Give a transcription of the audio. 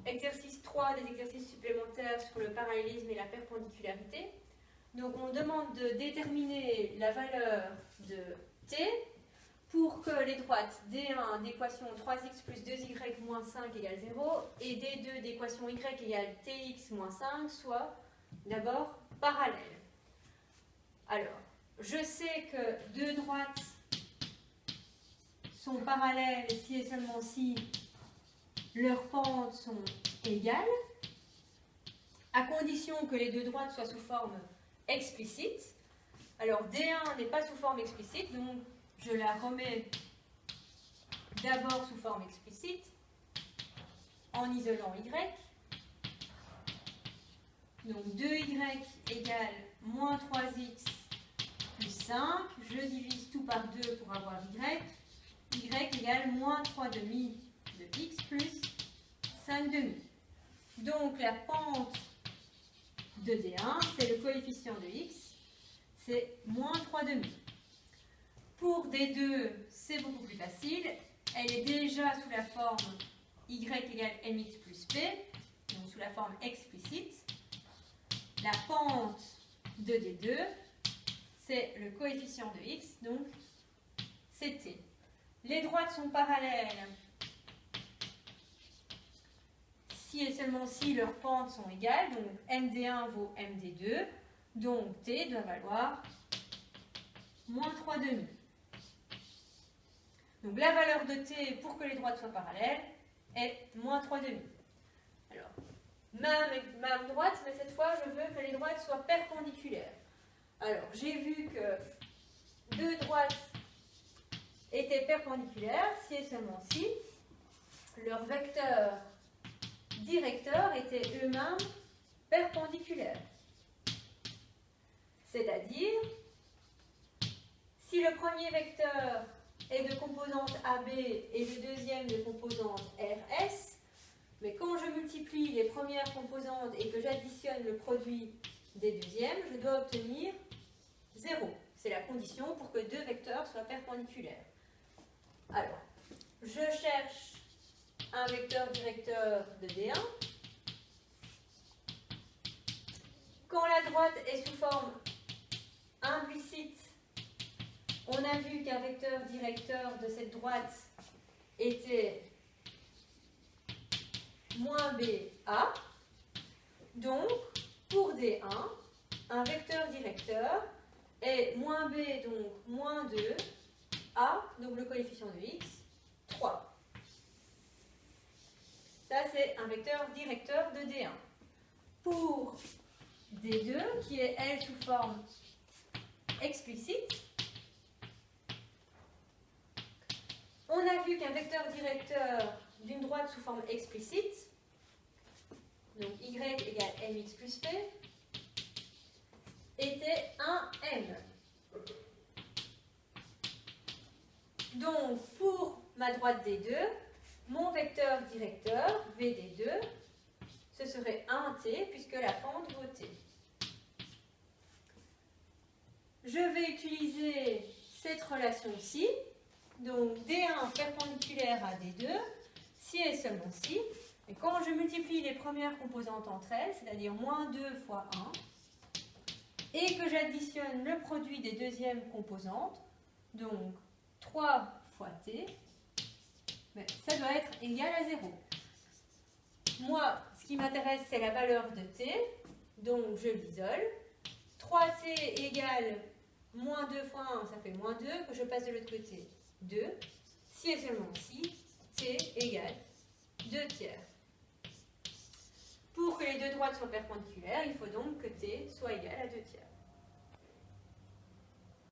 exercice 3, des exercices supplémentaires sur le parallélisme et la perpendicularité. Donc on demande de déterminer la valeur de t pour que les droites D1 d'équation 3x plus 2y moins 5 égale 0 et D2 d'équation y égale tx moins 5 soient d'abord parallèles. Alors, je sais que deux droites sont parallèles si et seulement si leurs pentes sont égales, à condition que les deux droites soient sous forme explicite. Alors D1 n'est pas sous forme explicite, donc je la remets d'abord sous forme explicite en isolant y. Donc 2y égale moins 3x plus 5. Je divise tout par 2 pour avoir y. Y égale moins 3 demi de x plus 5 demi. Donc la pente de D1, c'est le coefficient de x, c'est moins 3 demi. Pour D2, c'est beaucoup plus facile. Elle est déjà sous la forme y égale mx plus p, donc sous la forme explicite. La pente de D2, c'est le coefficient de x, donc c'est t. Les droites sont parallèles si et seulement si leurs pentes sont égales, donc MD1 vaut MD2, donc t doit valoir moins 3 demi. Donc la valeur de t pour que les droites soient parallèles est moins 3 demi. Alors, même droite, mais cette fois je veux que les droites soient perpendiculaires. Alors, j'ai vu que deux droites étaient perpendiculaires si et seulement si leurs vecteurs directeurs étaient eux-mêmes perpendiculaires. C'est-à-dire, si le premier vecteur est de composante AB et le deuxième de composante RS, mais quand je multiplie les premières composantes et que j'additionne le produit des deuxièmes, je dois obtenir 0. C'est la condition pour que deux vecteurs soient perpendiculaires. Alors, je cherche un vecteur directeur de D1. Quand la droite est sous forme implicite, on a vu qu'un vecteur directeur de cette droite était moins BA. Donc, pour D1, un vecteur directeur est moins B, donc moins 2, A, donc le coefficient de x, 3. Ça, c'est un vecteur directeur de D1. Pour D2, qui est, elle, sous forme explicite, on a vu qu'un vecteur directeur d'une droite sous forme explicite, donc y égale mx plus p, était un m. Donc, pour ma droite D2, mon vecteur directeur, VD2, ce serait 1t, puisque la pente vaut t. Je vais utiliser cette relation-ci, donc D1 perpendiculaire à D2, si et seulement si, et quand je multiplie les premières composantes entre elles, c'est-à-dire moins 2 fois 1, et que j'additionne le produit des deuxièmes composantes, donc 3 fois t, mais ça doit être égal à 0. Moi, ce qui m'intéresse, c'est la valeur de t, donc je l'isole. 3t égale moins 2 fois 1, ça fait moins 2, que je passe de l'autre côté, 2. Si et seulement si, t égale 2 tiers. Pour que les deux droites soient perpendiculaires, il faut donc que t soit égal à 2 tiers.